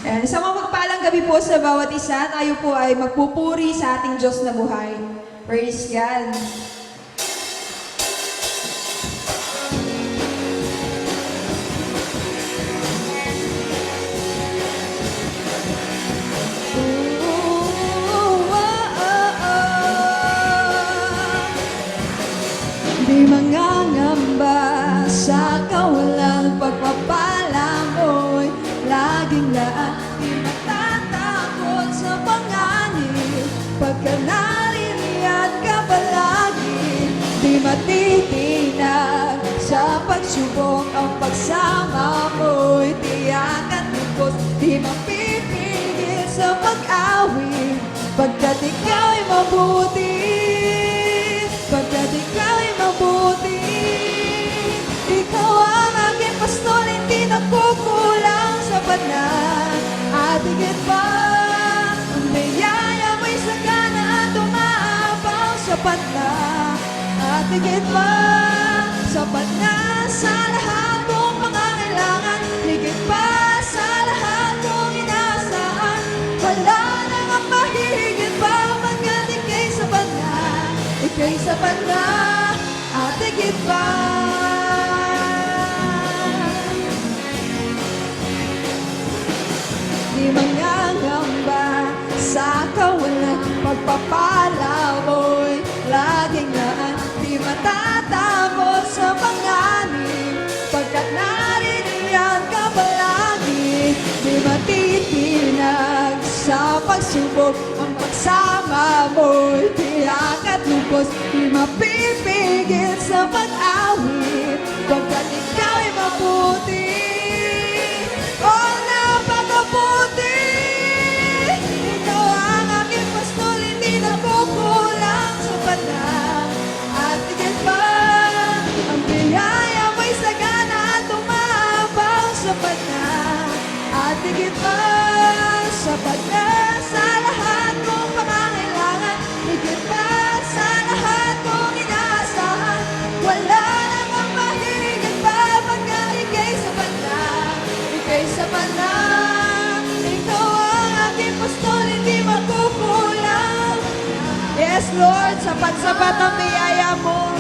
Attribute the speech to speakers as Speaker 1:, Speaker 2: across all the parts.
Speaker 1: Ayan, isang mapagpalang gabi po sa bawat isa. Tayo po ay magpupuri sa ating Diyos na buhay. Praise God. Di mangangamba sa kawalang pagpapala mo'y laging laan. Di matatakot sa panganib pagka naririyan ka palagi. Di matitinag sa pagsubok ang pagsama mo'y tiyak at lubos. Di mapipigil sa pag-awit pagkat ikaw ay mabuti. Pagkat ikaw ay mabuti, ikaw ang aking pastol, hindi nagkukulang sapat na. At higit pa, ang biyaya mo'y sagana at umaabang sapat na. At higit pa, sapat na sa lahat kong pangangailangan. Higit pa sa lahat kong inaasahan. Wala nang ang mahigit pa, pagkat ika'y sapat na. Ika'y sapat na at higit pa. Di mangangamba sa kawalang pagpapala mo'y laging naan. Di matatapos sa panganib pagkat naririyan ka palagi. Di matitinag sa pagsubok ang pagsama mo'y tiyak at lubos. Di mapipigil sa pag-awit pagkat ikaw ay mabuti. Oh, napakabuti. Ikaw ang aking pastol, hindi nagkukulang sapat na. At higit pa, ang biyaya mo'y sagana at umaabang sapat na. At higit pa, sapat na sa lahat kong pangangailangan. Higit pa sa lahat kong inaasahan. Wala namang mahigit pa pagkat ika'y sapat na. Ika'y sapat na. Ikaw ang aking pastol, hindi magkukulang. Yes, Lord, sapat-sapat ang biyaya mo.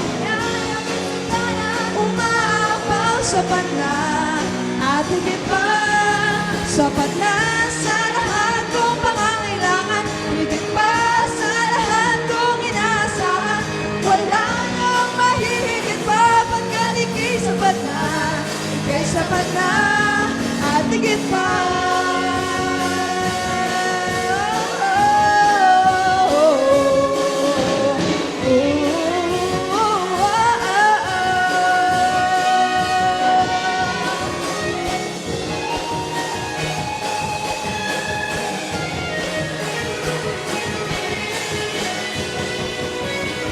Speaker 1: Umaabang sapat na. At higit pa, sapat na sa lahat kong pangangailangan. Higit pa sa lahat kong inaasahan. Wala nang mahigit pa pagkat ika'y sapat na. Ika'y sapat na at higit pa.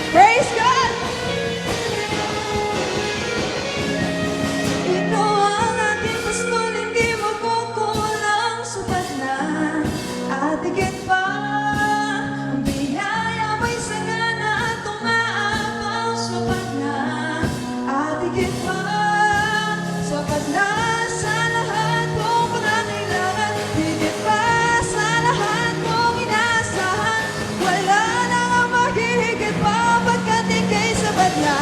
Speaker 1: Praise God! Ikaw ang aking pastol, hindi magkukulang sapat na. At higit pa, ang biyaya mo'y sagana at umaabang sapat na. At higit pa, sapat na sa lahat kong pangangailangan. Higit pa sa lahat kong inaasahan. Wala nang ang mahigit pa pagkat ika'y sapat na.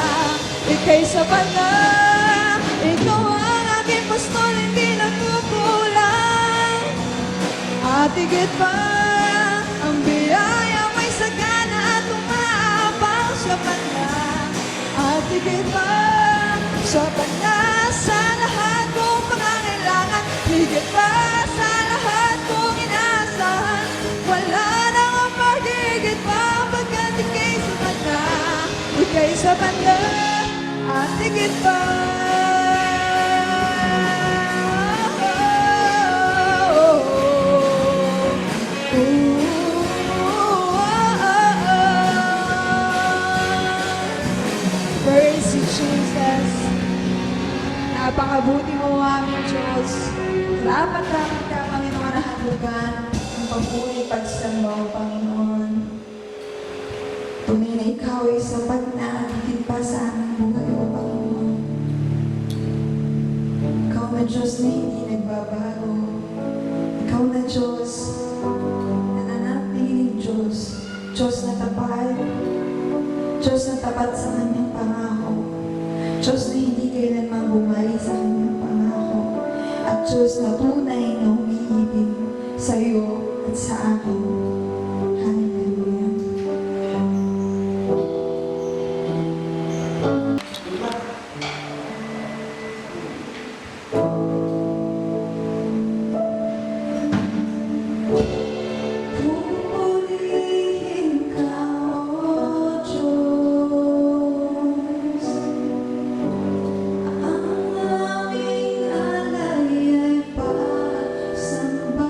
Speaker 1: Ika'y sapat na. Ikaw ang aking pastol, hindi nagkukulang. At higit pa, ang biyaya mo'y sagana at umaabang sapat na. At higit pa, sapat na sa lahat kong pangangailangan. Higit pa sa lahat kong inaasahan. Wala nang ang mahigit pa pagkat ika'y sapat na. Ika'y sapat na at higit pa. Praise you, Jesus. Napakabuti mo, aming Diyos. Dapat ka, Panginoon, na hatugan ang pagpuri, pagsamba mo, Panginoon. Tunay na ikaw ay sapat na higit pa sa aming buhay, O Panginoon. Ikaw na Diyos na hindi nagbabago. Ikaw Ikaw na Diyos, nananatiling Diyos, Diyos na tapat, Diyos na tapat sa kanyang pangako, Diyos na hindi kailanman bumalik sa kanyang pangako, at Diyos na tunay na umiibig sa iyo at sa akin. Hallelujah. Pupurihin ka, O Diyos, ang aming alay ay pagsamba.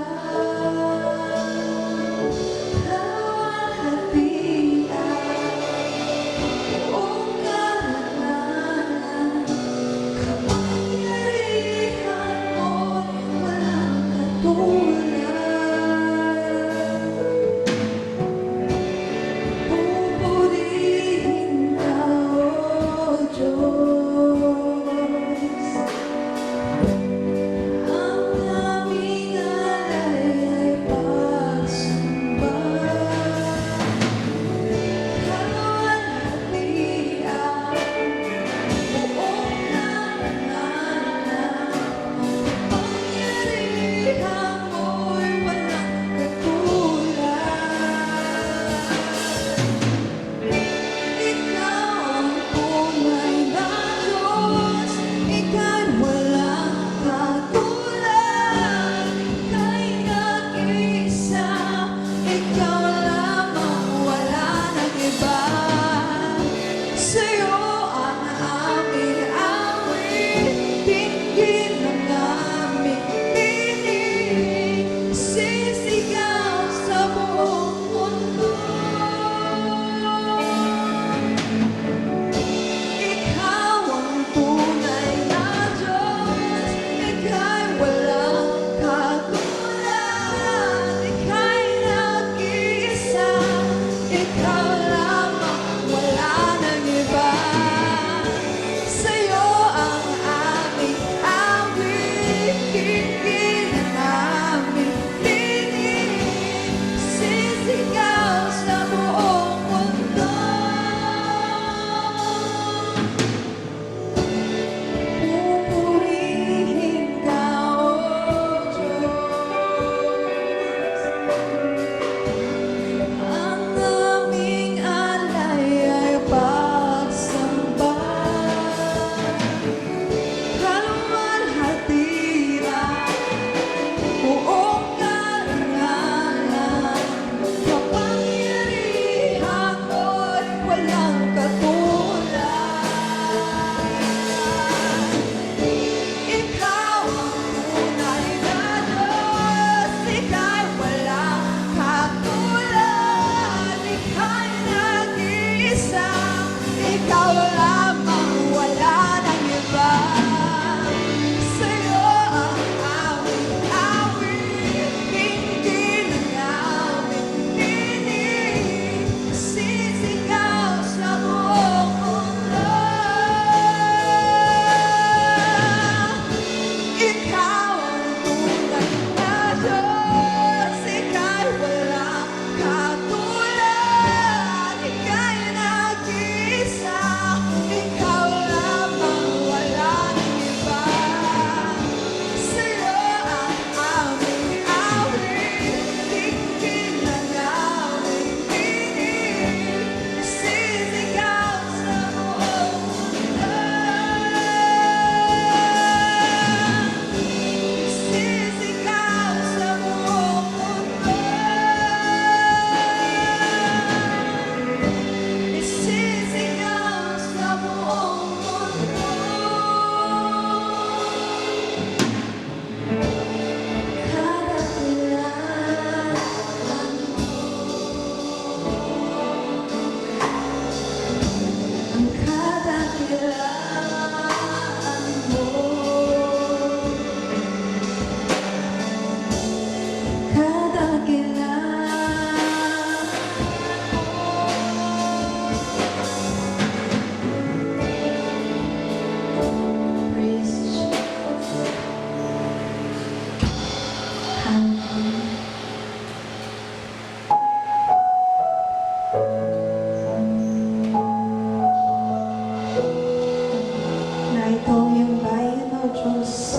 Speaker 1: Diyos.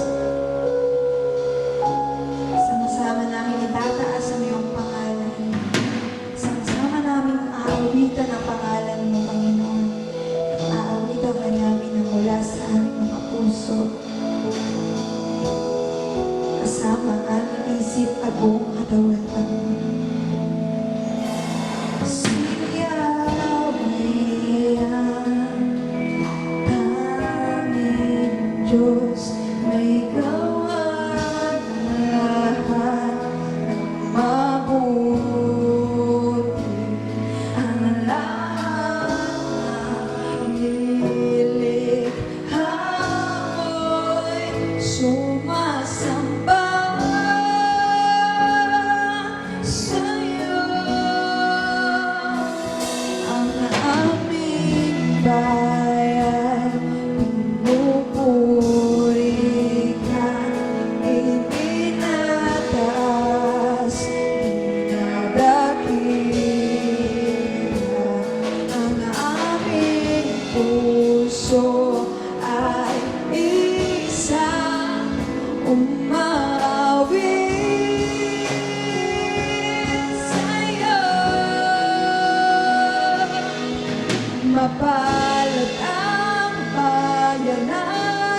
Speaker 1: Sama-sama namin itataas ang iyong pangalan. Sama-sama namin aawitan ang pangalan mo, Panginoon. Aawitan ka namin na mula sa aming mga puso. Kasama ang aming isip at buong katawan, Panginoon. Diyos, may gawa ng lahat ng mabuti. Ang lahat ng nilikha mo'y sumasamba sa'yo. Ang aming bayan pinupuri ka, itinataas, dinadakila. Ang aming puso ay isang umaawit sa'yo. Mapalad ang bayan na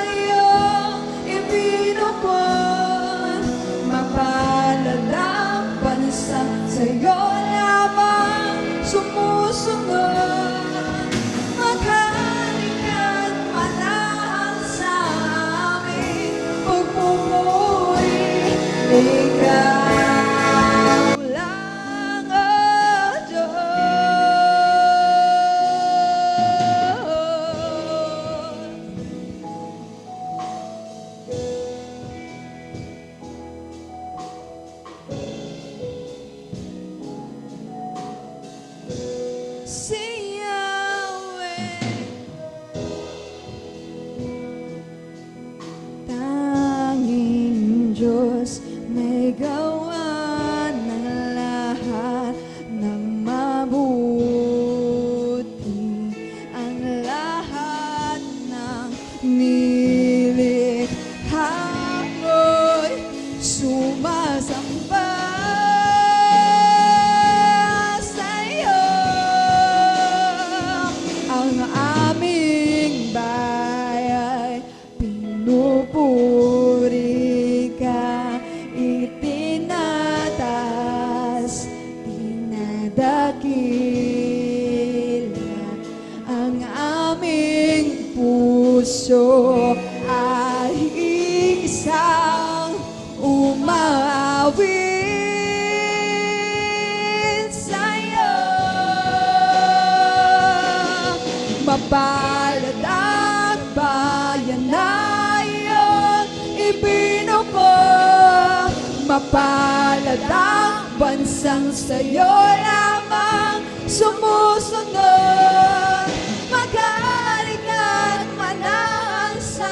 Speaker 1: iyong ibinukod. Mapalad ang bansa sa'yo lamang sumusunod. Magaling at manahan sa aming pagpupuri. Ikaw lang ang Diyos. Si Yahweh, tanging Diyos, may gawa ng lahat ng mabuti. Ang lahat ng nilikha mo'y sumasamba sa'yo. Ang aming bayan pinupuri ka, itinataas, dinadakila. Ang aming puso ay isang umaawit sa'yo. Mapalad ang bayan na iyong ibinukod. Mapalad ang bansang sa'yo lamang sumusunod. Magaling at manahan sa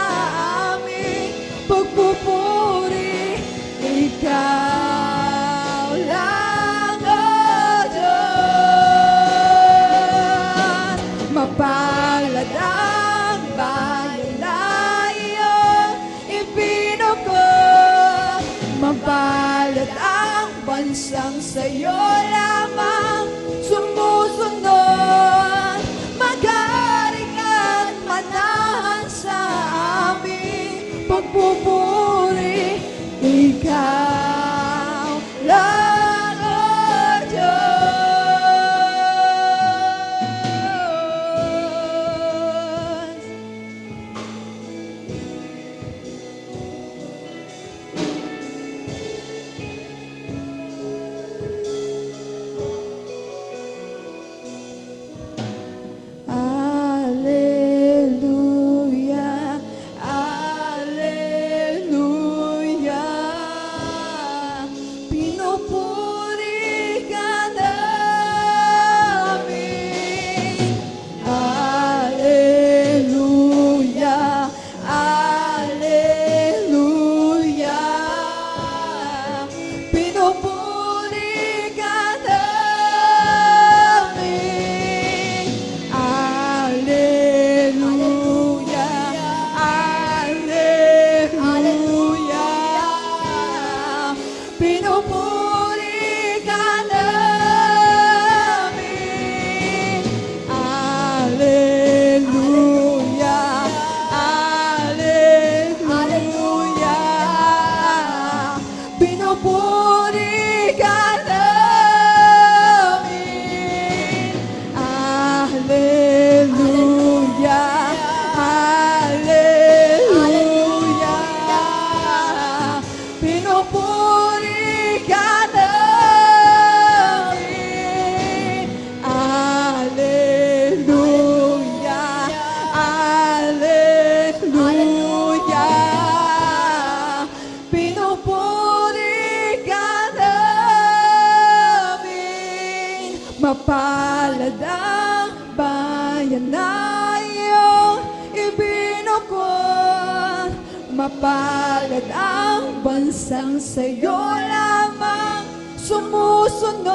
Speaker 1: aming pagpupuri. Ikaw lang ang Diyos. Mapalad ang bayan na iyong ibinukod. Mapalad ang bansang sa'yo lamang sumusunod. Magaling at manahan sa aming pagpupuri. Ikaw lang ang Diyos. Mapalad ang bayan na iyong ibinukod. Mapalad ang bansang sa'yo lamang sumusunod.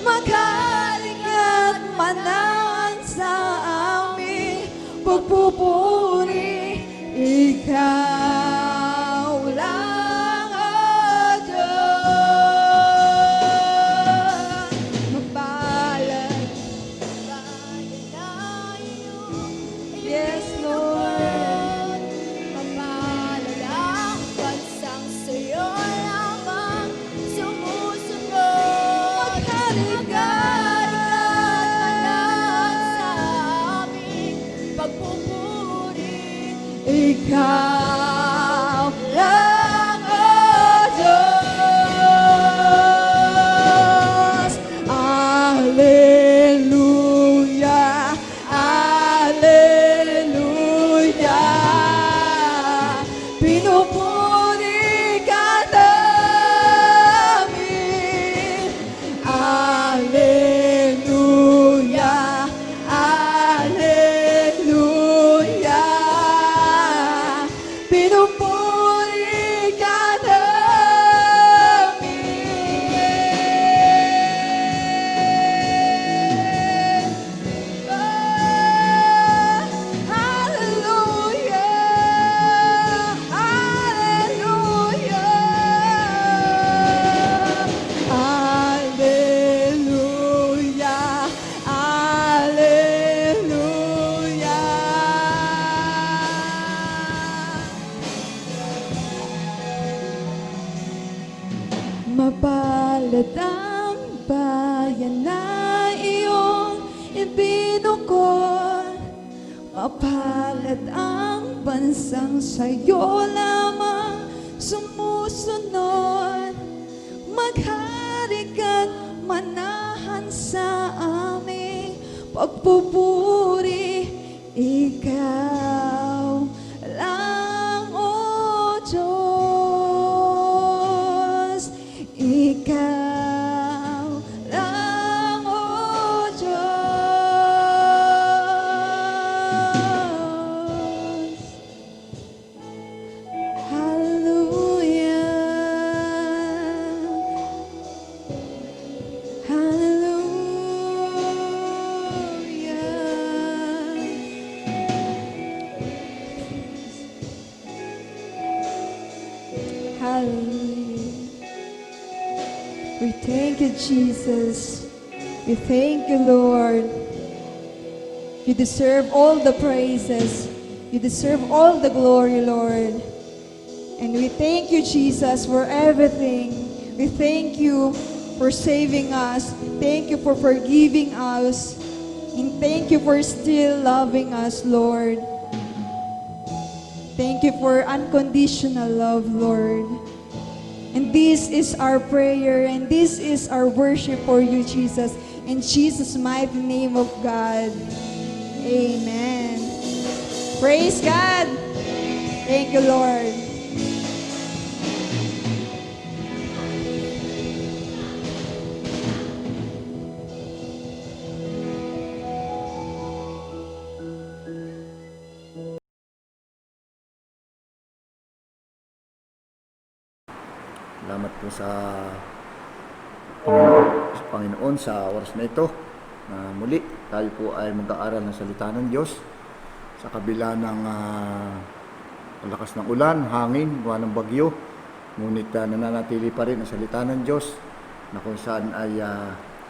Speaker 1: Magaling at manahan sa aming pagpupuri. Ikaw lang, O Diyos. Mapalad bayan na iyong yes, Lord.
Speaker 2: Mapalad ang bansang sa'yo lamang sumusunod. Magaling at manahan sa aming pagpupuri.
Speaker 1: Ikaw lang, O Diyos. Alleluia, alleluia. Pinupuri ka namin. Alleluia, alleluia. Pinupuri ka namin. Hallelujah, hallelujah, hallelujah, hallelujah. Mapalad ang bayan na iyong ibinukod. Mapalad ang bansang sa'yo lamang sumusunod. Maghari ka't manahan sa aming pagpupuri. Ikaw lang, O Diyos. Ikaw lang, O Diyos. Hallelujah, hallelujah. Hallelujah. We thank you, Jesus. We thank you, Lord. You deserve all the praises. You deserve all the glory, Lord. And we thank you, Jesus, for everything. We thank you for saving us. Thank you for forgiving us. And thank you for still loving us, Lord. Thank you for unconditional love, Lord. And this is our prayer and this is our worship for you, Jesus. In Jesus' mighty name of God. Amen. Praise God. Thank you, Lord.
Speaker 3: Salamat po sa Panginoon sa oras na ito na muli tayo po ay mag-aaral ng salita ng Diyos sa kabila ng lakas ng ulan, hangin, gawa ng bagyo. Ngunit nananatili pa rin ang salita ng Diyos na kung saan ay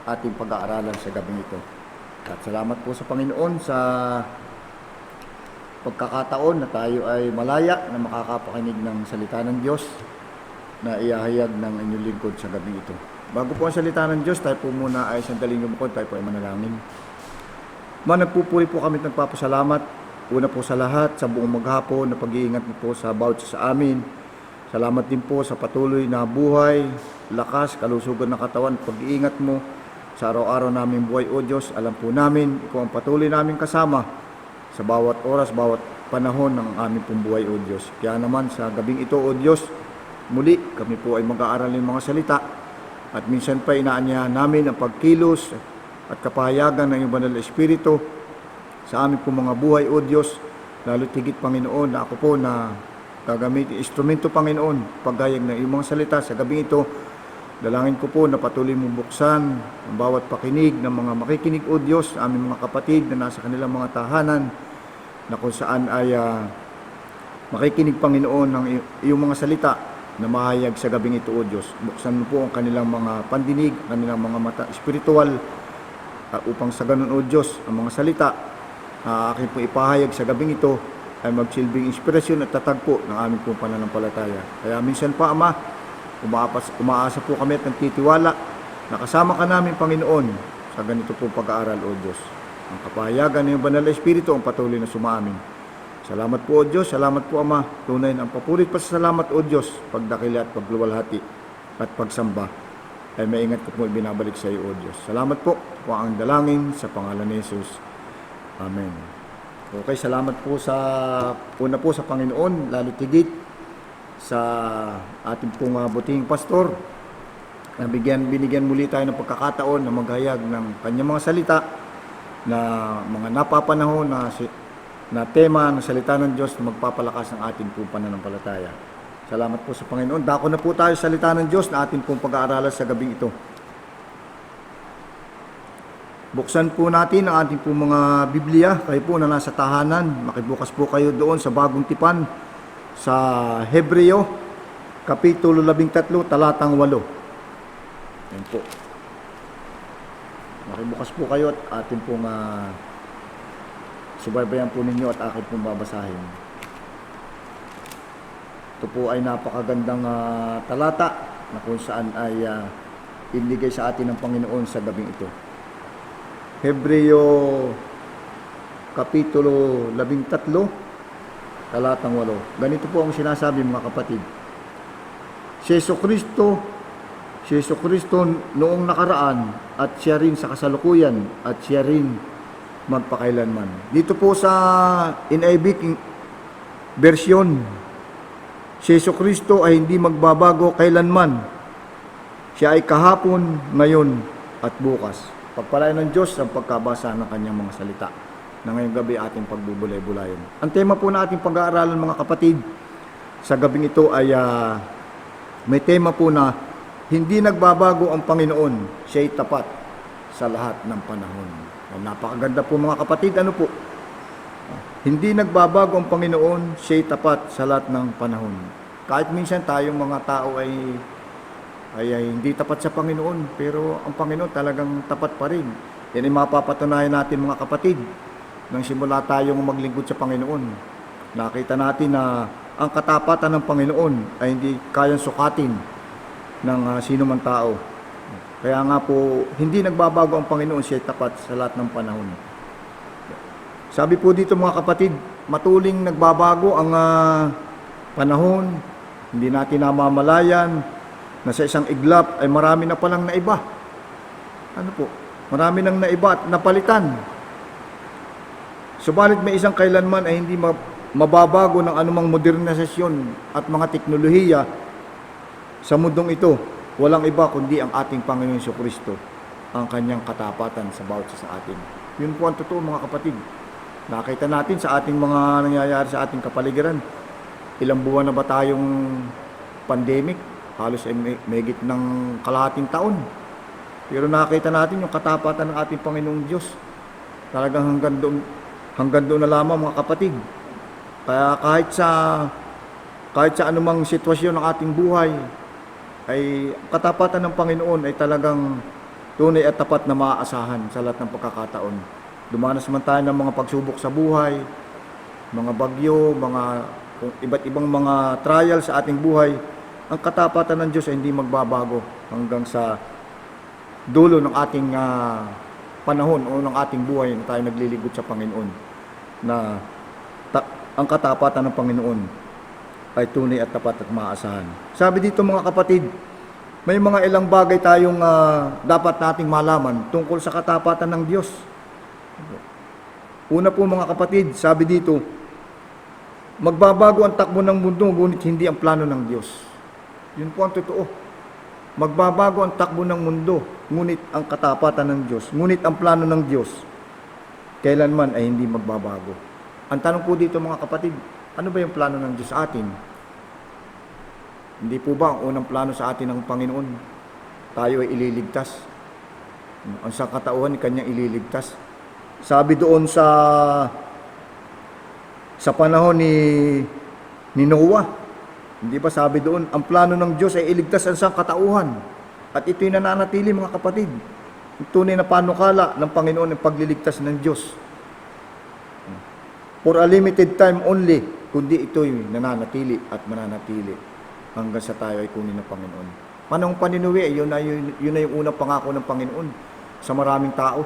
Speaker 3: ating pag-aaralan sa gabing ito. At salamat po sa Panginoon sa pagkakataon na tayo ay malaya na makakapakinig ng salita ng Diyos na iahayag ng inyong lingkod sa gabi ito. Bago po ang salita ng Diyos, tayo po muna ay sandaling lumukod, tayo po ay manalangin. Nagpupuri po kami at nagpapasalamat. Una po sa lahat, sa buong maghapon na pag-iingat mo po sa bawat sa amin. Salamat din po sa patuloy na buhay, lakas, kalusugan ng katawan, pag-iingat mo sa araw-araw namin buhay, O Diyos. Alam po namin, Ikaw ang patuloy namin kasama sa bawat oras, bawat panahon ng aming pong buhay, O Diyos. Kaya naman sa gabing ito, O Diyos, muli kami po ay mag-aaral ng mga salita At minsan pa inaanyahan namin ang pagkilos at kapahayagan ng iyong banal na Espiritu sa aming pong mga buhay, O Diyos. Lalo tigit, Panginoon, na ako po na gagamitin instrumento, Panginoon, paghayag ng iyong mga salita sa gabi ito. Dalangin ko po na patuloy mong buksan ang bawat pakinig ng mga makikinig, O Diyos, aming mga kapatid na nasa kanilang mga tahanan, na kung saan ay makikinig, Panginoon, ng iyong mga salita na mahayag sa gabing ito, O Diyos. Buksan mo po ang kanilang mga pandinig, kanilang mga mata espiritual, upang sa ganun, O Diyos, ang mga salita na aking po ipahayag sa gabing ito ay magsilbing inspirasyon at tatagpo ng aming pong pananampalataya. Kaya minsan pa, Ama, umaasa po kami at nagtitiwala na kasama ka namin, Panginoon, sa ganito pong pag-aaral, O Diyos. Ang kapahayagan ng banal na Espiritu ang patuloy na sumaamin. Salamat po, O Diyos. Salamat po, Ama. Tunay na ang papurit pa sa salamat, O Diyos, pagdakili at pagluwalhati at pagsamba ay maingat ko po ibinabalik sa iyo, O Diyos. Salamat po ang dalangin sa pangalan ni Jesus. Amen. Okay, salamat po sa una po sa Panginoon, lalo tigit sa ating pong butihing pastor na binigyan muli tayo ng pagkakataon na maghayag ng kanyang mga salita na mga napapanahon na tema ng salita ng Diyos na magpapalakas ng ating pong pananampalataya. Salamat po sa Panginoon. Dako na po tayo sa salita ng Diyos na ating pong pag-aaralan sa gabing ito. Buksan po natin ang ating pong mga Biblia. Kayo po na nasa tahanan, makibukas po kayo doon sa bagong tipan sa Hebreo, Kapitulo 13, talatang 8. Yan po. Makibukas po kayo at ating pong subaybayan po ninyo at akin pong babasahin. Ito po ay napakagandang talata na kung saan ay inigay sa atin ng Panginoon sa gabing ito. Hebreo Kapitulo 13, talatang 8. Ganito po ang sinasabi, mga kapatid. Si Yesu Kristo noong nakaraan at siya rin sa kasalukuyan at siya rin magpakailanman. Dito po sa NIV version, si Yesu Kristo ay hindi magbabago kailanman. Siya ay kahapon, ngayon at bukas. Pagpalain ng Diyos ang pagkabasa ng kanyang mga salita na ngayong gabi ating pagbubulay-bulayan. Ang tema po na ating pag-aaralan, mga kapatid, sa gabing ito ay may tema po na hindi nagbabago ang Panginoon, siya'y tapat sa lahat ng panahon. Napakaganda po, mga kapatid. Ano po? Hindi nagbabago ang Panginoon, siya'y tapat sa lahat ng panahon. Kahit minsan tayong mga tao ay hindi tapat sa Panginoon, pero ang Panginoon talagang tapat pa rin. Yan ay mapapatunayan natin, mga kapatid, nang simula tayong maglingkod sa Panginoon. Nakita natin na ang katapatan ng Panginoon ay hindi kayang sukatin ng sino man tao. Kaya nga po, hindi nagbabago ang Panginoon, siya ay tapat sa lahat ng panahon. Sabi po dito, mga kapatid, matuling nagbabago ang panahon, hindi natin namamalayan na sa isang iglap ay marami na palang naiba. Ano po? Marami nang naiba at napalitan. Subalit may isang kailanman ay hindi mababago ng anumang modernisasyon at mga teknolohiya sa mundong ito. Walang iba kundi ang ating Panginoon Jesucristo, ang kanyang katapatan sa bawat isa sa atin. Yun po ang totoo, mga kapatid. Nakita natin sa ating mga nangyayari sa ating kapaligiran. Ilang buwan na ba tayong pandemic? Halos ay mahigit ng kalahating taon. Pero nakita natin yung katapatan ng ating Panginoong Diyos. Talagang hanggang doon na lamang, mga kapatid. Kaya kahit sa anumang sitwasyon ng ating buhay, ay katapatan ng Panginoon ay talagang tunay at tapat na maaasahan sa lahat ng pagkakataon. Dumanas man tayo ng mga pagsubok sa buhay, mga bagyo, iba't ibang mga trial sa ating buhay, ang katapatan ng Diyos ay hindi magbabago hanggang sa dulo ng ating panahon o ng ating buhay na tayo naglilingkod sa Panginoon, na ang katapatan ng Panginoon ay tunay at tapat at maasahan. Sabi dito, mga kapatid, may mga ilang bagay tayong dapat nating malaman tungkol sa katapatan ng Diyos. Una po, mga kapatid, sabi dito, magbabago ang takbo ng mundo, ngunit hindi ang plano ng Diyos. Yun po ang totoo. Magbabago ang takbo ng mundo, ngunit ang katapatan ng Diyos, ngunit ang plano ng Diyos, kailanman ay hindi magbabago. Ang tanong po dito mga kapatid, ano ba yung plano ng Diyos sa atin? Hindi po ba ang unang plano sa atin ng Panginoon? Tayo ay ililigtas. Ang sangkatauhan, Kanyang ililigtas. Sabi doon sa panahon ni Noah, hindi ba sabi doon, ang plano ng Diyos ay iligtas ang sangkatauhan. At ito'y nananatili mga kapatid. Ang tunay na panukala ng Panginoon ang pagliligtas ng Diyos. For a limited time only, kundi ito'y nananatili at mananatili hanggang sa tayo ay kunin ng Panginoon. Panahong paninuwi, yun na yung unang pangako ng Panginoon sa maraming tao.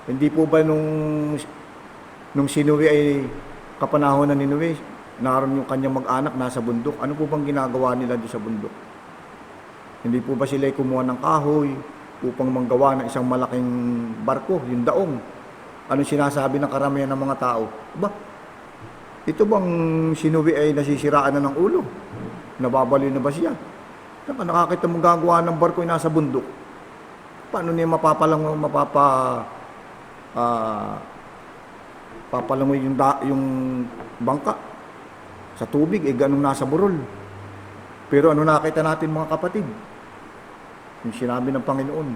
Speaker 3: Hindi po ba nung sinuwi ay kapanahon na ninuwi, naroon yung kanyang mag-anak nasa bundok. Ano po bang ginagawa nila doon sa bundok? Hindi po ba sila kumuha ng kahoy upang manggawa ng isang malaking barko, yung daong? Ano sinasabi ng karamihan ng mga tao? Ba, ito bang sinuwi ay nasisiraan na ng ulo? Nababaliw na ba siya? Nakakita mong gagawa ng barko ay nasa bundok. Paano niya papalangoy yung bangka sa tubig, ganun nasa burol. Pero ano nakita natin mga kapatid? Yung sinabi ng Panginoon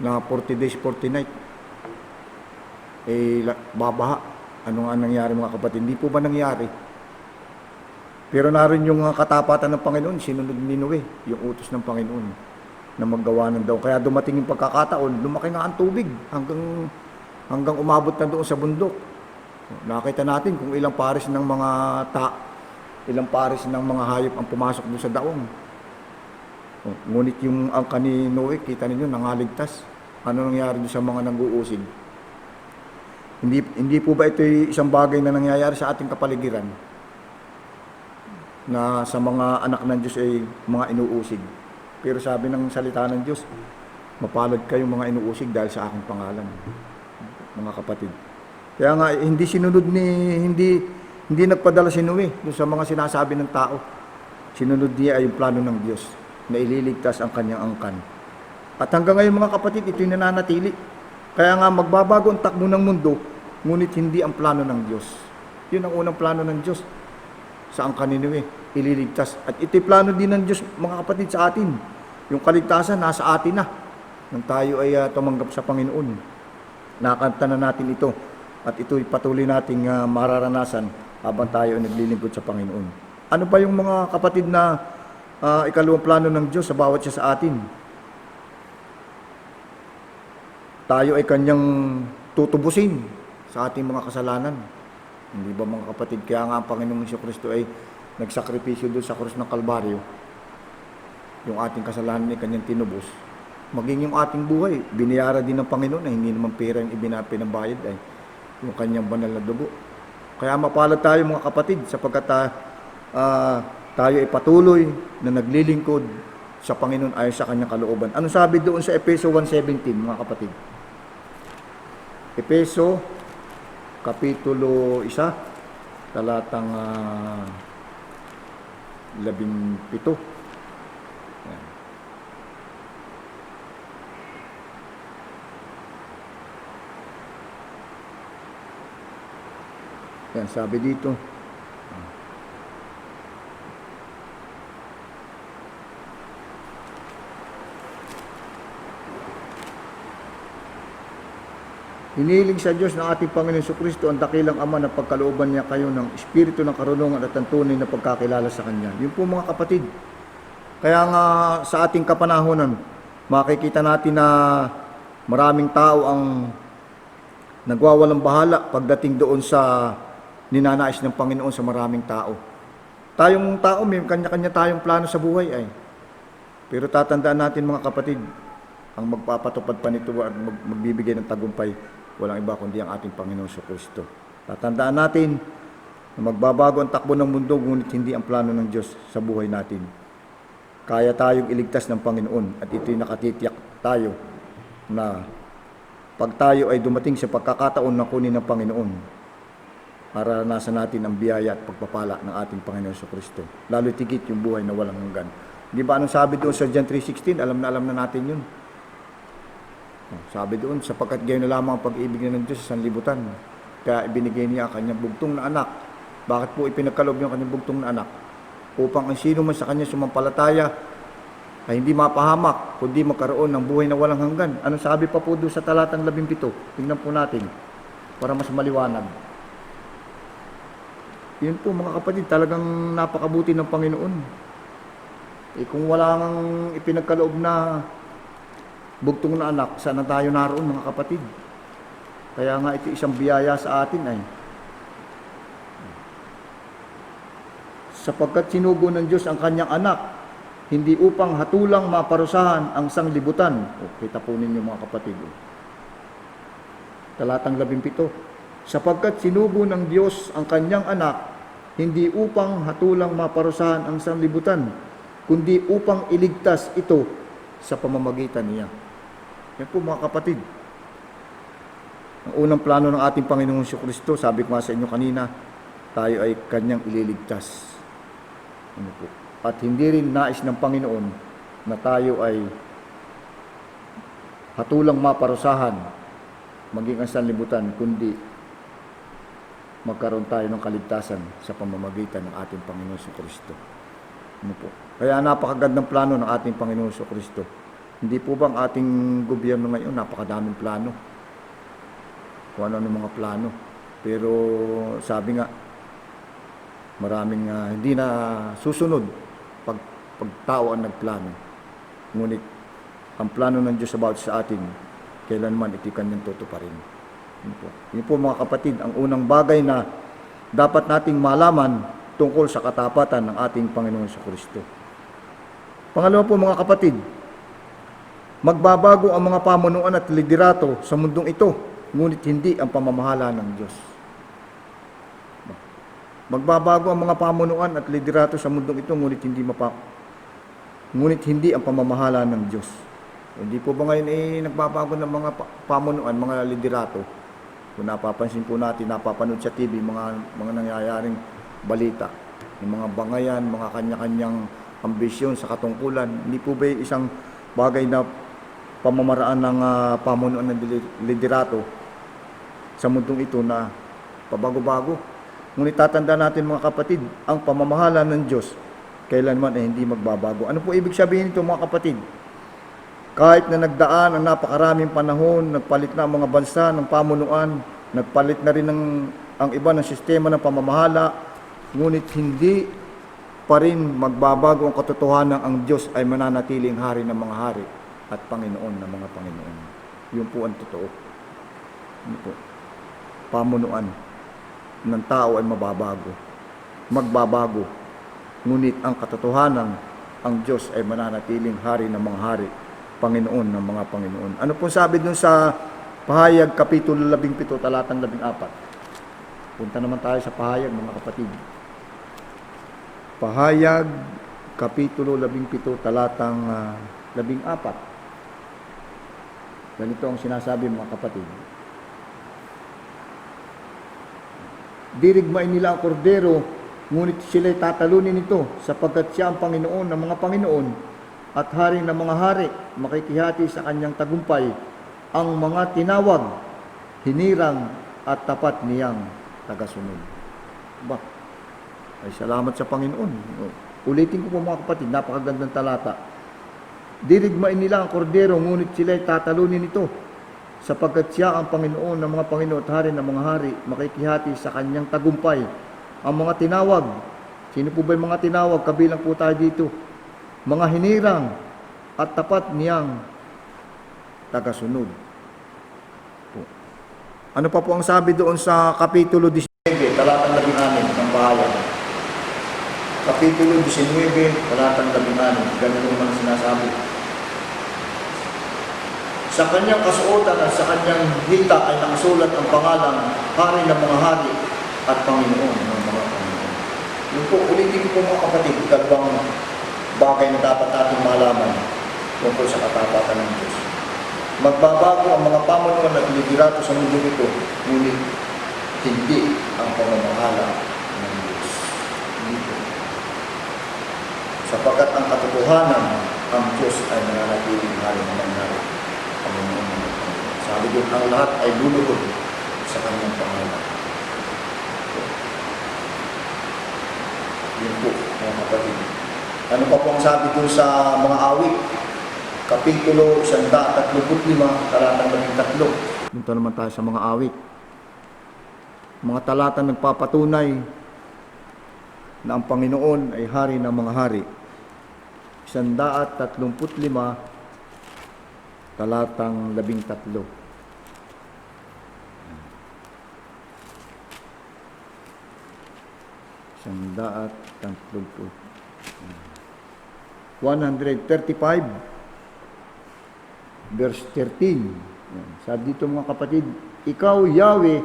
Speaker 3: na 40 days, 40 night, babaha. Ano nga nangyari mga kapatid? Hindi po ba nangyari? Pero narin yung katapatan ng Panginoon, sinunod ni Noe, yung utos ng Panginoon na maggawa ng daw. Kaya dumating yung pagkakataon, lumaki nga ang tubig hanggang umabot na doon sa bundok. Nakita natin kung ilang pares ng mga hayop ang pumasok doon sa daong. Ngunit yung angka ni Noe, kita ninyo, nangaligtas. Ano nangyari doon sa mga nag-uusig? Hindi po ba ito isang bagay na nangyayari sa ating kapaligiran? Na sa mga anak ng Diyos ay mga inuusig. Pero sabi ng salita ng Diyos, mapalad kayong mga inuusig dahil sa aking pangalan. Mga kapatid. Kaya nga, hindi nagpadala si Noe doon sa mga sinasabi ng tao. Sinunod niya ay yung plano ng Diyos na ililigtas ang kanyang angkan. At hanggang ngayon mga kapatid, ito'y nananatili. Kaya nga magbabago ang takbo ng mundo, ngunit hindi ang plano ng Diyos. Yun ang unang plano ng Diyos sa angkan ni Noe, ililigtas. At ito'y plano din ng Diyos mga kapatid sa atin. Yung kaligtasan nasa atin na. Nang tayo ay tumanggap sa Panginoon. Nakanta na natin ito. At ito'y patuloy nating mararanasan habang tayo ay naglilingkod sa Panginoon. Ano pa yung mga kapatid na ikalawang plano ng Diyos sa bawat siya sa atin? Tayo ay kanyang tutubusin sa ating mga kasalanan. Hindi ba mga kapatid? Kaya nga ang Panginoong Jesucristo ay nagsakripisyo doon sa krus ng Kalbaryo. Yung ating kasalanan ay kanyang tinubos. Maging yung ating buhay, biniyara din ng Panginoon na hindi naman pera yung pinambayad ay yung kanyang banal na dugo. Kaya mapalad tayo mga kapatid sapagkat tayo ay patuloy na naglilingkod sa Panginoon ayon sa kanyang kalooban. Ano sabi doon sa Efeso 1:17 mga kapatid? Efeso Kapitulo 1, talatang 17. Yan, sabi dito. Hiniling sa Diyos ng ating Panginoon Jesucristo ang dakilang Ama na pagkalooban niya kayo ng espiritu ng karunungan at ang tunay na pagkakilala sa Kanya. Yun po mga kapatid. Kaya nga sa ating kapanahonan, makikita natin na maraming tao ang nagwawalang bahala pagdating doon sa ninanais ng Panginoon sa maraming tao. Tayong tao, may kanya-kanya tayong plano sa buhay ay. Pero tatandaan natin mga kapatid, ang magpapatupad pa nito at magbibigay ng tagumpay, walang iba kundi ang ating Panginoon Jesucristo. Tatandaan natin na magbabago ang takbo ng mundo, ngunit hindi ang plano ng Diyos sa buhay natin. Kaya tayong iligtas ng Panginoon at ito'y nakatitiyak tayo na pag tayo ay dumating sa pagkakataon na kunin ng Panginoon, mararanasan natin ang biyaya at pagpapala ng ating Panginoon Jesucristo. Lalo tigit yung buhay na walang hanggan. Di ba anong sabi doon sa John 3:16? Alam na natin yun. Sabi doon, sapagkat gayon na lamang ang pag-ibig na ng Diyos sa sanlibutan. Kaya ibinigay niya ang kanyang bugtong na anak. Bakit po ipinagkaloob niya ang kanyang bugtong na anak? Upang ang sino man sa kanya sumampalataya ay hindi mapahamak, kundi magkaroon ng buhay na walang hanggan. Anong sabi pa po doon sa talatang 17? Tingnan po natin para mas maliwanag. Yun po mga kapatid, talagang napakabuti ng Panginoon. Kung wala nang ipinagkaloob na bugtong na anak, saan na tayo naroon mga kapatid? Kaya nga ito isang biyaya sa atin ay. Sapagkat sinugo ng Diyos ang kanyang anak, hindi upang hatulang maparusahan ang sanglibutan. Kita po ninyo mga kapatid. Talatang 17. Sapagkat sinugo ng Diyos ang kanyang anak, hindi upang hatulang maparusahan ang sanglibutan, kundi upang iligtas ito sa pamamagitan niya. Yan po mga kapatid. Ang unang plano ng ating Panginoong Jesucristo, sabi ko nga sa inyo kanina, tayo ay kanyang ililigtas. Ano po? At hindi rin nais ng Panginoon na tayo ay hatulang maparusahan maging ang sanlibutan, kundi magkaroon tayo ng kaligtasan sa pamamagitan ng ating Panginoon Jesucristo. Ano po? Kaya napakagandang plano ng ating Panginoon Jesucristo. Hindi po bang ating gobyerno ngayon napakadaming plano? Kung ano mga plano. Pero sabi nga, maraming hindi na susunod pag tao ang nagplano. Ngunit ang plano ng Diyos about sa atin, kailanman iti kanyang tutuparin. Yun po mga kapatid, ang unang bagay na dapat nating malaman tungkol sa katapatan ng ating Panginoon Jesucristo. Pangalawa po mga kapatid, magbabago ang mga pamunuan at liderato sa mundong ito, ngunit hindi ang pamamahala ng Diyos. Magbabago ang mga pamunuan at liderato sa mundong ito, ngunit hindi ang pamamahala ng Diyos. Hindi po ba ngayon nagbabago ng mga pamunuan, mga liderato? Kung napapansin po natin, napapanood sa TV, mga nangyayaring balita, yung mga bangayan, mga kanya-kanyang ambisyon sa katungkulan. Hindi po ba isang bagay na pamamaraan ng pamunuan ng liderato sa mundong ito na pabago-bago? Ngunit tatanda natin mga kapatid, ang pamamahala ng Diyos kailanman ay hindi magbabago. Ano po ibig sabihin nito mga kapatid? Kahit na nagdaan ang napakaraming panahon, nagpalit na ang mga bansa ng pamunuan, nagpalit na rin ang iba ng sistema ng pamamahala, ngunit hindi pa rin magbabago ang katotohanan ang Diyos ay mananatiling hari ng mga hari at Panginoon ng mga Panginoon. Yun po ang totoo. Ano po? Pamunuan ng tao ay magbabago. Ngunit ang katotohanan, ang Diyos ay mananatiling hari ng mga hari, Panginoon ng mga Panginoon. Ano po sabi dun sa Pahayag, Kapitulo 17, talatang 14? Punta naman tayo sa Pahayag, mga kapatid. Pahayag, Kapitulo 17, talatang 14. Ganito ang sinasabi, mga kapatid. Dirigmain nila ang kordero, ngunit sila'y tatalunin nito, sapagkat siya ang Panginoon ng mga Panginoon at hari ng mga hari, makikihati sa kanyang tagumpay, ang mga tinawag, hinirang at tapat niyang tagasunod. Ba? Ay salamat sa Panginoon. Ulitin ko po mga kapatid, napakagandang talata. Dirigmain nila ang kordero, ngunit sila'y tatalunin nito, sapagkat siya ang Panginoon ng mga Panginoon at hari ng mga hari, makikihati sa kanyang tagumpay. Ang mga tinawag, sino po ba yung mga tinawag? Kabilang po tayo dito. Mga hinirang at tapat niyang tagasunod. Ano pa po ang sabi doon sa Kapitulo 19, talatang 16 ng Pahayag? Kapitulo 19, talatang 16, ganito naman sinasabi. Sa kanyang kasuotan at sa kanyang hita ay nakasulat ang pangalang Hari ng mga hari at Panginoon ng mga Panginoon. Yung po, ulitin ko mga kapatid, dalawang bagay na dapat natin malaman tungkol sa katapatan ng Diyos. Magbabago ang mga pamunuan at liderato sa mundo nito, ngunit hindi ang pamamahala ng Diyos. Dito. sapagkat ang katotohanan, ang Diyos ay nananatiling hari na mangyari. Panginoon ng Panginoon. Sabi doon, ang lahat ay luluhod sa kanyang pangalan. Yun po, mga kapatid. Ano pa po ang sabi doon sa mga awit? Kapitulo 135, talatang 13. Dito naman tayo sa mga awit. Mga talatang nagpapatunay na ang Panginoon ay hari ng mga hari. 135, talatang 13. 135 verse 13. Yan. Sabi dito mga kapatid, ikaw Yahweh,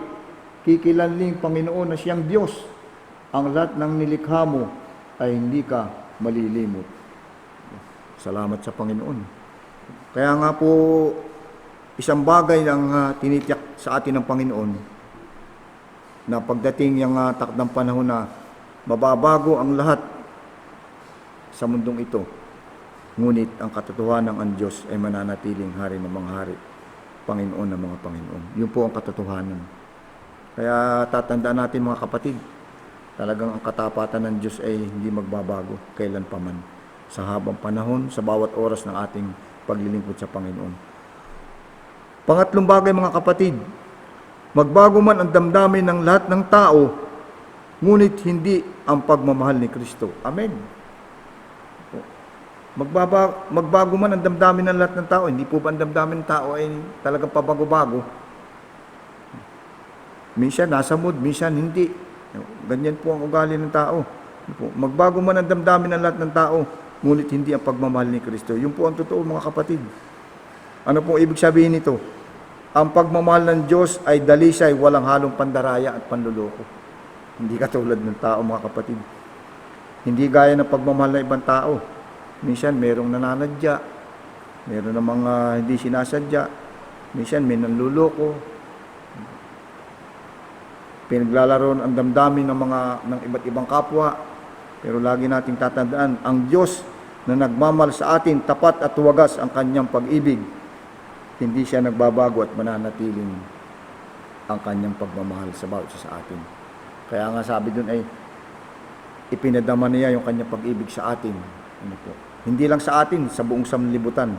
Speaker 3: kikilanling Panginoon na siyang Diyos. Ang lahat ng nilikha mo ay hindi ka malilimot. Salamat sa Panginoon. Kaya nga po, isang bagay ang tinitiyak sa atin ng Panginoon na pagdating yung takdang panahon na mababago ang lahat sa mundong ito. Ngunit ang katotohanan ng Diyos ay mananatiling hari ng mga hari, Panginoon ng mga Panginoon. Yun po ang katotohanan. Kaya tatandaan natin mga kapatid, talagang ang katapatan ng Diyos ay hindi magbabago kailan pa man. Sa habang panahon, sa bawat oras ng ating paglilingkod sa Panginoon. Pangatlong bagay mga kapatid, magbago man ang damdamin ng lahat ng tao, ngunit hindi ang pagmamahal ni Kristo. Amen. Magbago man ang damdamin ng lahat ng tao, hindi po ba ang damdamin ng tao ay talagang pabago-bago? Minsan nasa mood, minsan hindi. Ganyan po ang ugali ng tao. Magbago man ang damdamin ng lahat ng tao, ngunit hindi ang pagmamahal ni Kristo. Yun po ang totoo mga kapatid. Ano po ibig sabihin nito? Ang pagmamahal ng Diyos ay dalisay, walang halong pandaraya at panluloko. Hindi katulad ng tao mga kapatid. Hindi gaya ng pagmamahal ng ibang tao. Minsan merong nananadya, meron ng mga hindi sinasadya, minsan may nanluloko. Pinaglalaroon ang damdamin ng iba't ibang kapwa. Pero lagi nating tatandaan, ang Diyos na nagmamahal sa atin, tapat at wagas ang kanyang pag-ibig. Hindi siya nagbabago at mananatiling ang kanyang pagmamahal sa bawat isa sa atin. Kaya nga sabi doon ay, ipinadama niya yung kanyang pag-ibig sa atin. Ano po? Hindi lang sa atin, sa buong sanlibutan.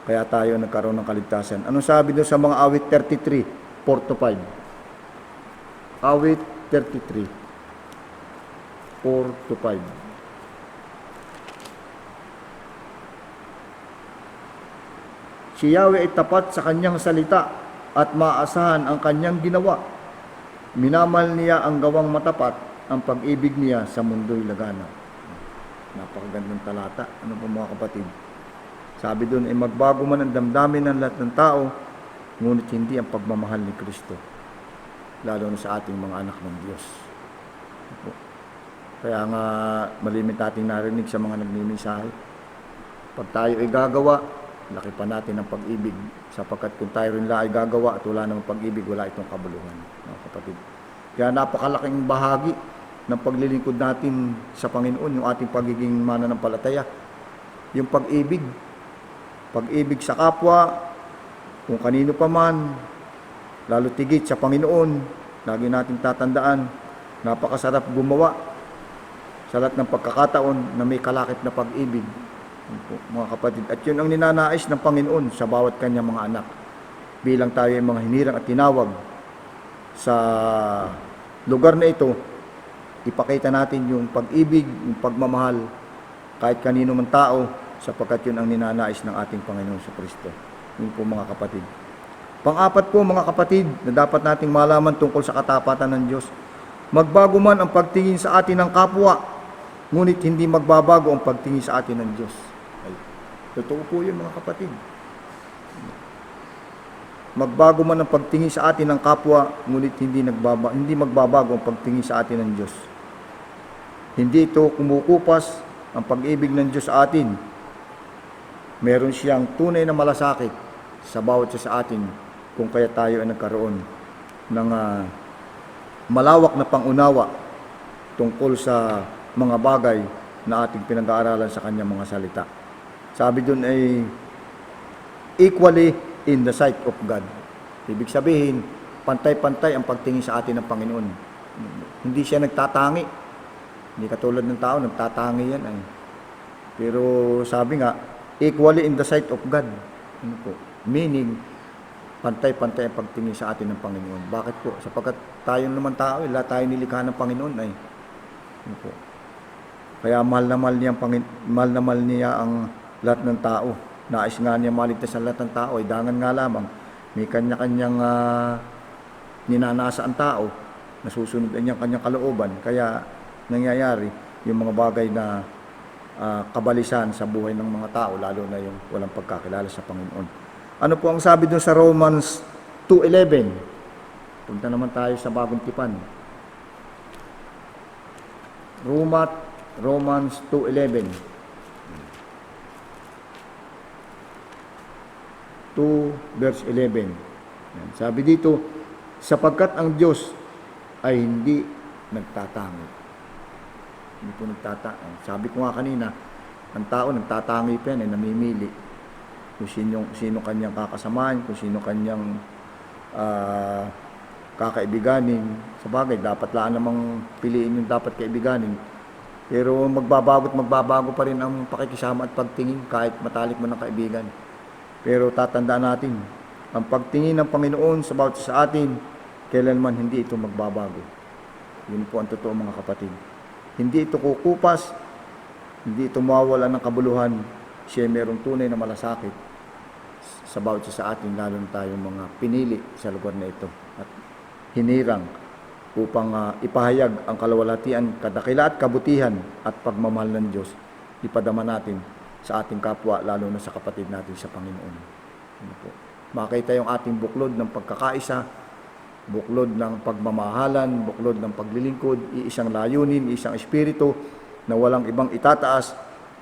Speaker 3: Kaya tayo nagkaroon ng kaligtasan. Anong sabi doon sa mga awit 33, 4-5? Awit 33, 4-5. Si Yahweh ay tapat sa kanyang salita at maasahan ang kanyang ginawa. Minamahal niya ang gawang matapat, ang pag-ibig niya sa mundo'y lagana. Napakagandang talata. Ano po mga kapatid? Sabi doon ay magbago man ang damdamin ng lahat ng tao, ngunit hindi ang pagmamahal ni Kristo. Lalo na sa ating mga anak ng Diyos. Kaya nga malimit nating narinig sa mga nagmimisahe. Pag tayo ay gagawa, laki pa natin ang pag-ibig. Sapagkat kung tayo rin ay gagawa at wala namang pag-ibig, wala itong kabuluhan. Mga kapatid. Kaya napakalaking bahagi ng paglilingkod natin sa Panginoon, yung ating pagiging mananampalataya. Yung pag-ibig. Pag-ibig sa kapwa, kung kanino pa man, lalo tigit sa Panginoon, lagi nating tatandaan, napakasarap gumawa sa lahat ng pagkakataon na may kalakip na pag-ibig, mga kapatid. At yun ang ninanais ng Panginoon sa bawat kanyang mga anak. Bilang tayo ay mga hinirang at tinawag sa lugar na ito, ipakita natin yung pag-ibig, yung pagmamahal, kahit kanino man tao, sapagkat yun ang ninanais ng ating Panginoon sa Kristo. Yun po mga kapatid. Pang-apat po mga kapatid, na dapat nating malaman tungkol sa katapatan ng Diyos. Magbago man ang pagtingin sa atin ng kapwa, ngunit hindi magbabago ang pagtingin sa atin ng Diyos. Ay, totoo po yun mga kapatid. Magbago man ang pagtingin sa atin ng kapwa, ngunit hindi magbabago ang pagtingin sa atin ng Diyos. Hindi ito kumukupas ang pag-ibig ng Diyos sa atin. Meron siyang tunay na malasakit sa bawat isa sa atin kung kaya tayo ay nagkaroon ng malawak na pangunawa tungkol sa mga bagay na ating pinag-aaralan sa kanyang mga salita. Sabi doon ay equally in the sight of God. Ibig sabihin, pantay-pantay ang pagtingin sa atin ng Panginoon. Hindi siya nagtatangi. Hindi katulad ng tao, nagtatangi yan. Ay. Pero sabi nga, equally in the sight of God. Ano po? Meaning, pantay-pantay ang pagtingin sa atin ng Panginoon. Bakit po? Sapagkat tayo naman tao, lahat tayo nilikha ng Panginoon ay. Ano po? Kaya mahal na mahal niya ang lahat ng tao. Nais nga niya maligtas ang lahat ng tao. Ay dangan nga lamang. May kanya-kanyang ninanasa ang tao. Nasusunod ang kanyang kalooban. Kaya nangyayari yung mga bagay na kabalisan sa buhay ng mga tao, lalo na yung walang pagkakilala sa Panginoon. Ano po ang sabi doon sa Romans 2:11? Punta naman tayo sa Bagong Tipan. Romans 2:11. 2 verse 11. Yan. Sabi dito, sapagkat ang Diyos ay hindi nagtatangi. Hindi po nagtatangi. Sabi ko nga kanina, ang tao nagtatangi pa yan, ay namimili. Kung sino kanyang kakasamahan, kung sino kanyang kakaibiganin. Sa bagay, dapat lang namang piliin yung dapat kaibiganin. Pero magbabago pa rin ang pakikisama at pagtingin kahit matalik mo ng kaibigan. Pero tatandaan natin, ang pagtingin ng Panginoon sa atin, kailanman hindi ito magbabago. Yun po ang totoo mga kapatid. Hindi ito kukupas, hindi ito mawawala ng kabuluhan. Siya mayroong tunay na malasakit sa bawat isa sa atin, lalo na tayong mga pinili sa lugar na ito at hinirang upang ipahayag ang kalawalhatian, kadakila at kabutihan at pagmamahal ng Diyos. Ipadama natin sa ating kapwa, lalo na sa kapatid natin sa Panginoon. Ano po? Makita yung ating buklod ng pagkakaisa, buklod ng pagmamahalan, buklod ng paglilingkod, iisang layunin, iisang espiritu na walang ibang itataas,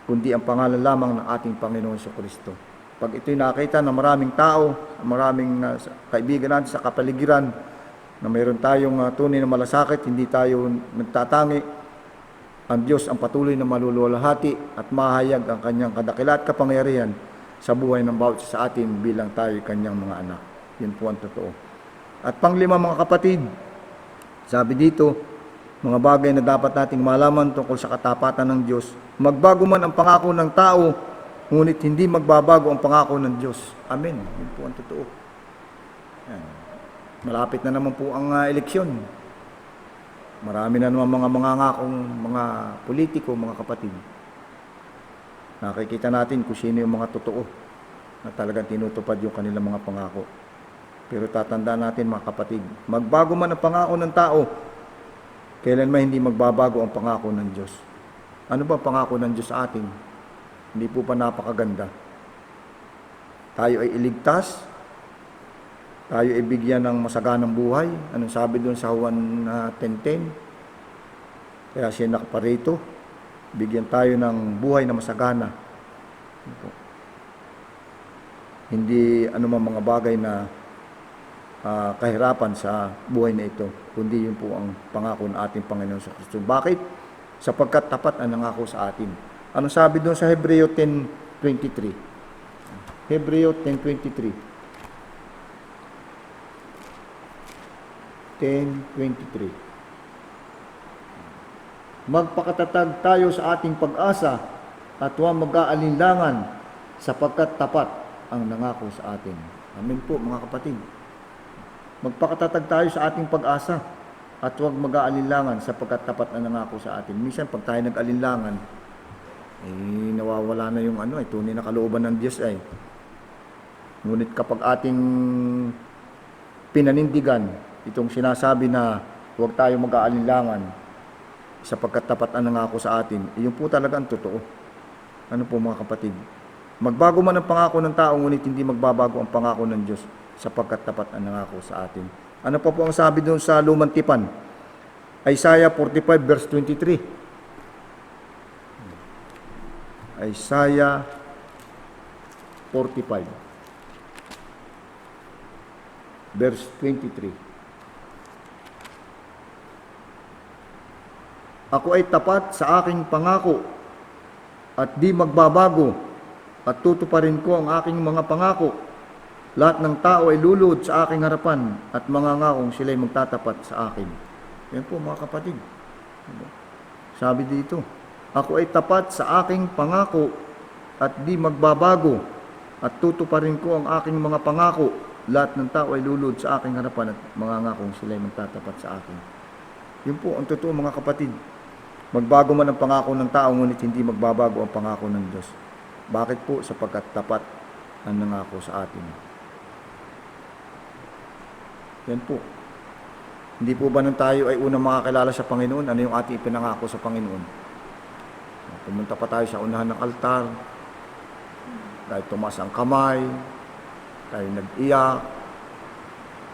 Speaker 3: kundi ang pangalan lamang ng ating Panginoon sa Kristo. Pag ito'y nakita ng maraming tao, maraming kaibigan natin sa kapaligiran, na mayroon tayong tunay na malasakit, hindi tayo nagtatangi, ang Diyos ang patuloy na maluluwalhati at mahayag ang kanyang kadakila at kapangyarihan sa buhay ng bawat isa sa atin bilang tayo kanyang mga anak. Yun po ang totoo. At panglima mga kapatid, sabi dito, mga bagay na dapat nating malaman tungkol sa katapatan ng Diyos. Magbago man ang pangako ng tao, ngunit hindi magbabago ang pangako ng Diyos. Amen. Yun po ang totoo. Yan. Malapit na naman po ang eleksyon. Marami na naman mga mangangakong mga politiko, mga kapatid. Nakikita natin kung sino yung mga totoo na talagang tinutupad yung kanilang mga pangako. Pero tatandaan natin mga kapatid, magbago man ang pangako ng tao, kailanman hindi magbabago ang pangako ng Diyos. Ano ba ang pangako ng Diyos sa atin? Hindi po pa napakaganda. Tayo ay iligtas, tayo ay bigyan ng masaganang buhay. Anong sabi doon sa Juan 10:10? Kaya siya nakaparito, bigyan tayo ng buhay na masagana. Hindi anumang mga bagay na kahirapan sa buhay na ito, kundi yun po ang pangako ng ating Panginoon sa Kristo. Bakit? Sapagkat tapat ang nangako sa atin. Anong sabi doon sa Hebreo 10:23? Hebreo 10:23. 10:23. Magpakatatag tayo sa ating pag-asa at huwag mag-aalinlangan sapagkat tapat ang nangako sa atin. Amen po mga kapatid. Magpakatatag tayo sa ating pag-asa at huwag mag-aalinlangan sapagkat tapat ang nangako sa atin. Minsan pag tayo nag-alinlangan, nawawala na yung tunay na kalooban ng Diyos ay. Ngunit kapag ating pinanindigan itong sinasabi na huwag tayo mag-aalinlangan sapagkat tapat ang nangako sa atin, iyon po talaga ang totoo. Ano po mga kapatid? Magbago man ang pangako ng tao, ngunit hindi magbabago ang pangako ng Diyos sapagkat tapat ang nangako sa atin. Ano pa po ang sabi doon sa Lumang Tipan? Isaiah 45 verse 23. Isaiah 45 verse 23. Ako ay tapat sa aking pangako at di magbabago, at tutuparin ko ang aking mga pangako. Lahat ng tao ay lulod sa aking harapan at mangangakong sila'y magtatapat sa akin. Yan po mga kapatid. Sabi dito, ako ay tapat sa aking pangako at di magbabago, at tutuparin ko ang aking mga pangako. Lahat ng tao ay lulod sa aking harapan at mangangakong sila'y magtatapat sa akin. Yun po ang totoo mga kapatid. Magbago man ang pangako ng tao, ngunit hindi magbabago ang pangako ng Diyos. Bakit po? Sapagkat tapat ang nangako sa atin. Yan po. Hindi po ba nung tayo ay unang makakilala sa Panginoon, ano yung ating ipinangako sa Panginoon? Pumunta pa tayo sa unahan ng altar, tayo tumaas ang kamay, tayo nag-iyak,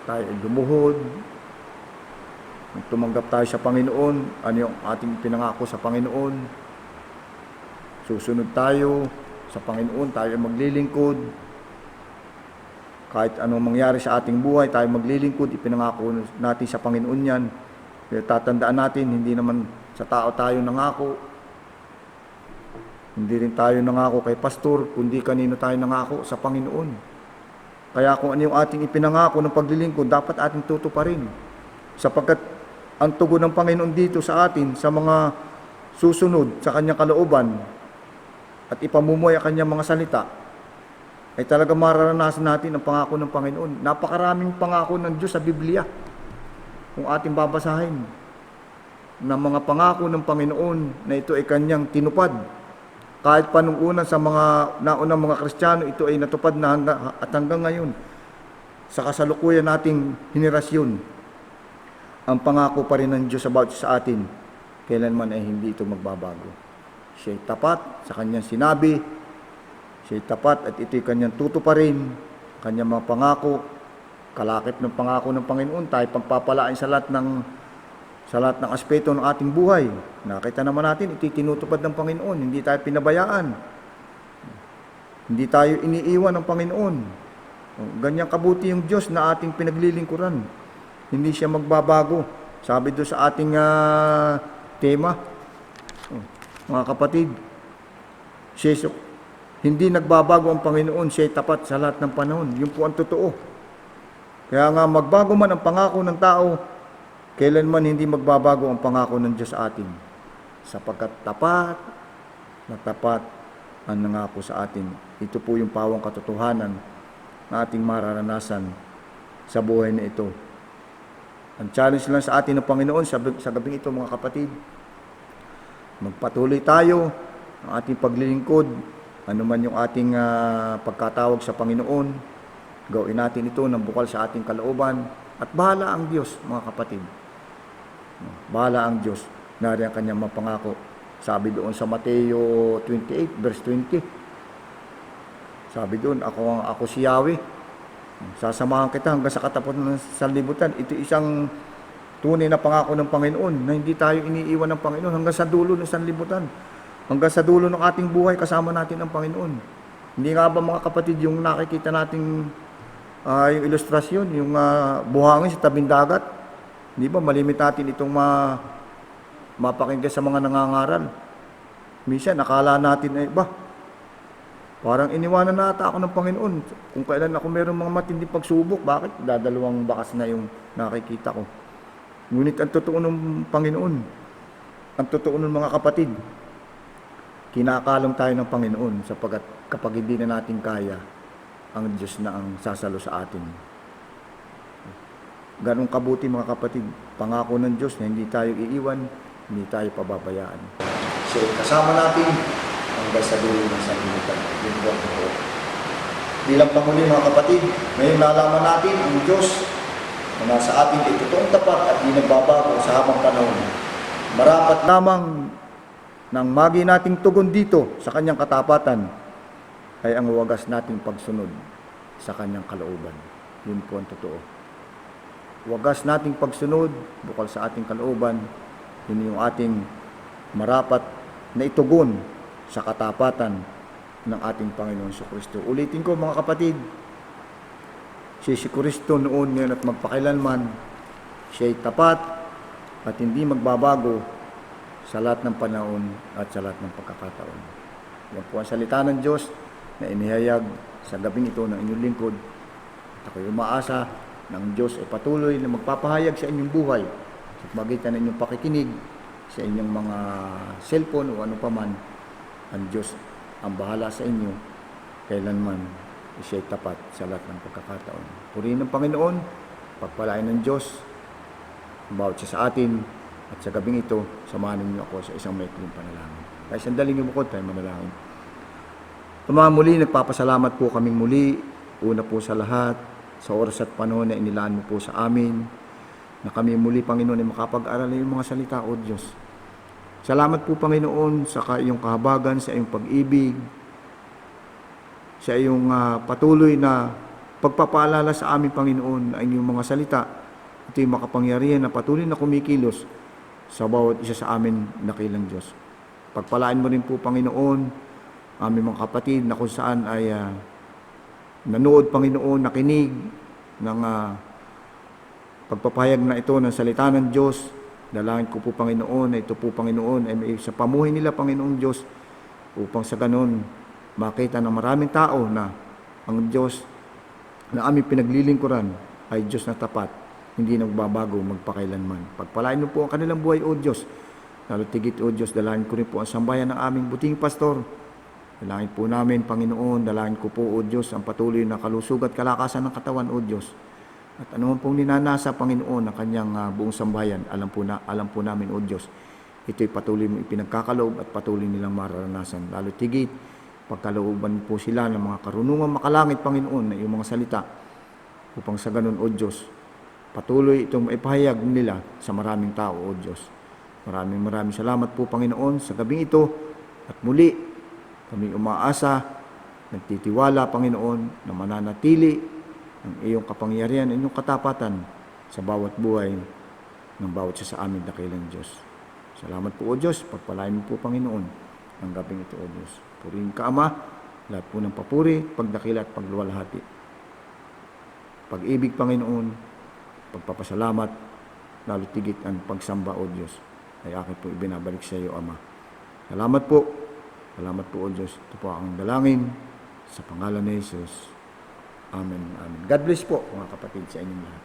Speaker 3: tayo ay lumuhod. Nung tumanggap tayo sa Panginoon, ano yung ating pinangako sa Panginoon? Susunod tayo sa Panginoon, tayo ay maglilingkod. Kahit anong mangyari sa ating buhay, tayo maglilingkod, ipinangako natin sa Panginoon yan. Pero tatandaan natin, hindi naman sa tao tayo nangako. Hindi rin tayo nangako kay pastor, kundi kanino tayo nangako sa Panginoon. Kaya kung ano yung ating ipinangako ng paglilingkod, dapat ating tutuparin. Sapagkat ang tugon ng Panginoon dito sa atin, sa mga susunod sa kanyang kalooban, at ipamumuhay ang kanyang mga salita, ay talaga mararanasan natin ang pangako ng Panginoon. Napakaraming pangako ng Diyos sa Biblia. Kung ating babasahin, ng mga pangako ng Panginoon na ito ay kanyang tinupad. Kahit pa nung una sa mga naunang mga Kristiyano, ito ay natupad na at hanggang ngayon, sa kasalukuyan nating henerasyon, ang pangako pa rin ng Diyos about sa atin, kailanman ay hindi ito magbabago. Siya'y tapat sa kanyang sinabi, siya'y tapat at ito'y kanyang tutuparin, kanyang mga pangako, kalakip ng pangako ng Panginoon, tayo pagpapalain sa lahat ng aspeto ng ating buhay. Nakita naman natin, ito'y tinutupad ng Panginoon, hindi tayo pinabayaan. Hindi tayo iniiwan ng Panginoon. Ganyang kabuti yung Diyos na ating pinaglilingkuran. Hindi siya magbabago. Sabi doon sa ating tema, mga kapatid, hindi nagbabago ang Panginoon, siya'y tapat sa lahat ng panahon. Yun po ang totoo. Kaya nga magbago man ang pangako ng tao, kailanman hindi magbabago ang pangako ng Diyos sa atin. Sapagkat tapat na tapat ang nangako sa atin. Ito po yung pawang katotohanan na ating mararanasan sa buhay na ito. Ang challenge lang sa atin ng Panginoon sa gabing ito mga kapatid, magpatuloy tayo ng ating paglilingkod, ano man yung ating pagkatawag sa Panginoon, gawin natin ito ng bukal sa ating kalooban, at bahala ang Diyos, mga kapatid. Bahala ang Diyos, nari ang kanyang mapangako. Sabi doon sa Mateo 28, verse 20, sabi doon, ako si Yahweh, sasamahan kita hanggang sa katapusan ng sanlibutan. Ito isang tunay na pangako ng Panginoon, na hindi tayo iniiwan ng Panginoon hanggang sa dulo ng sanlibutan. Hanggang sa dulo ng ating buhay, kasama natin ang Panginoon. Hindi nga ba mga kapatid, yung nakikita nating yung ilustrasyon, yung buhangin sa tabing dagat, hindi ba malimit natin itong mapakinggan sa mga nangangaral. Minsan, nakala natin, parang iniwanan na ata ako ng Panginoon. Kung kailan ako mayroong mga matinding pagsubok, bakit? Dadalawang bakas na yung nakikita ko. Ngunit ang totoo ng Panginoon, ang totoo ng mga kapatid, kinakalong tayo ng Panginoon sapagkat kapag hindi na natin kaya, ang Diyos na ang sasalo sa atin. Ganong kabuti mga kapatid, pangako ng Diyos na hindi tayo iiwan, hindi tayo pababayaan. So, kasama natin hanggang sa dulo ng sanlibutan. Yun po ang totoo. Bilang panghuli mga kapatid, ngayon nalaman natin ang Diyos na nasa atin ay totoong tapat at di nagbabago sa habang panahon. Marapat lamang nang magi nating tugon dito sa kanyang katapatan ay ang wagas nating pagsunod sa kanyang kalooban. Yun po ang totoo. Wagas nating pagsunod bukal sa ating kalooban, yun yung ating marapat na itugon sa katapatan ng ating Panginoon Jesucristo. Ulitin ko mga kapatid, si Jesucristo noon, ngayon at magpakailanman, siya'y tapat at hindi magbabago sa lahat ng panahon at sa lahat ng pagkakataon. Yan po ang salita ng Diyos na inihayag sa gabing ito ng inyong lingkod. At ako'y umaasa ng Diyos ay patuloy na magpapahayag sa inyong buhay sa magitan ng inyong pakikinig sa inyong mga cellphone o ano paman. Ang Diyos ang bahala sa inyo kailanman siya'y tapat sa lahat ng pagkakataon. Purihin ng Panginoon, pagpalain ng Diyos ang bawat siya sa atin, at sa gabing ito, samahan niyo ako sa isang maikling panalangin. Kaya sandaling lumukod tayo manalangin. Ama, muli nagpapasalamat po kaming muli, una po sa lahat, sa oras at panahon na inilaan mo po sa amin, na kami muli, Panginoon, ay makapag-aral ng iyong mga salita, O Diyos. Salamat po, Panginoon, sa iyong kahabagan, sa iyong pag-ibig, sa iyong patuloy na pagpapaalala sa amin, Panginoon, ang iyong mga salita. Ito yung makapangyarihan na patuloy na kumikilos sa bawat isa sa amin nakilang Diyos. Pagpalain mo rin po, Panginoon, aming mga kapatid na kung saan ay nanood, Panginoon, nakinig ng pagpapahayag na ito ng salita ng Diyos. Dalangin ko po, Panginoon, na ito po, Panginoon, ay may sa pamuhay nila, Panginoong Diyos, upang sa ganon makita ng maraming tao na ang Diyos na aming pinaglilingkuran ay Diyos na tapat, hindi nagbabago magpakailanman. Pagpalain mo po ang kanilang buhay, O Diyos. Lalo tigit, O Diyos, dalangin ko rin po ang sambayan ng aming buting pastor. Dalangin po namin, Panginoon, dalangin ko po, O Diyos, ang patuloy na kalusug at kalakasan ng katawan, O Diyos. At anuman pong ninanasa, Panginoon, ng kanyang buong sambayan, alam po namin, O Diyos, ito'y patuloy mo ipinagkakaloob at patuloy nilang mararanasan. Lalo tigit, pagkalooban po sila ng mga karunungan makalangit, Panginoon, na iyong mga salita, upang sa ganun, O Diyos, patuloy itong maipahayag nila sa maraming tao, O Diyos. Maraming salamat po, Panginoon, sa gabing ito, at muli, kami umaasa, nagtitiwala, Panginoon, na mananatili ang iyong kapangyarihan, ang iyong katapatan sa bawat buhay ng bawat isa sa amin dakilang Diyos. Salamat po, O Diyos. Pagpalain mo po, Panginoon, ang gabing ito, O Diyos. Purihin ka, Ama, lahat po ng papuri, pagdakila at pagluwalhati. Pag-ibig, Panginoon, pagpapasalamat, lalo tigit ang pagsamba, O Diyos, ay akin po ibinabalik sa iyo, Ama. Salamat po, O Diyos. Ito po ang dalangin sa pangalan ni Jesus. Amen. Amen. God bless po, mga kapatid, sa inyong lahat.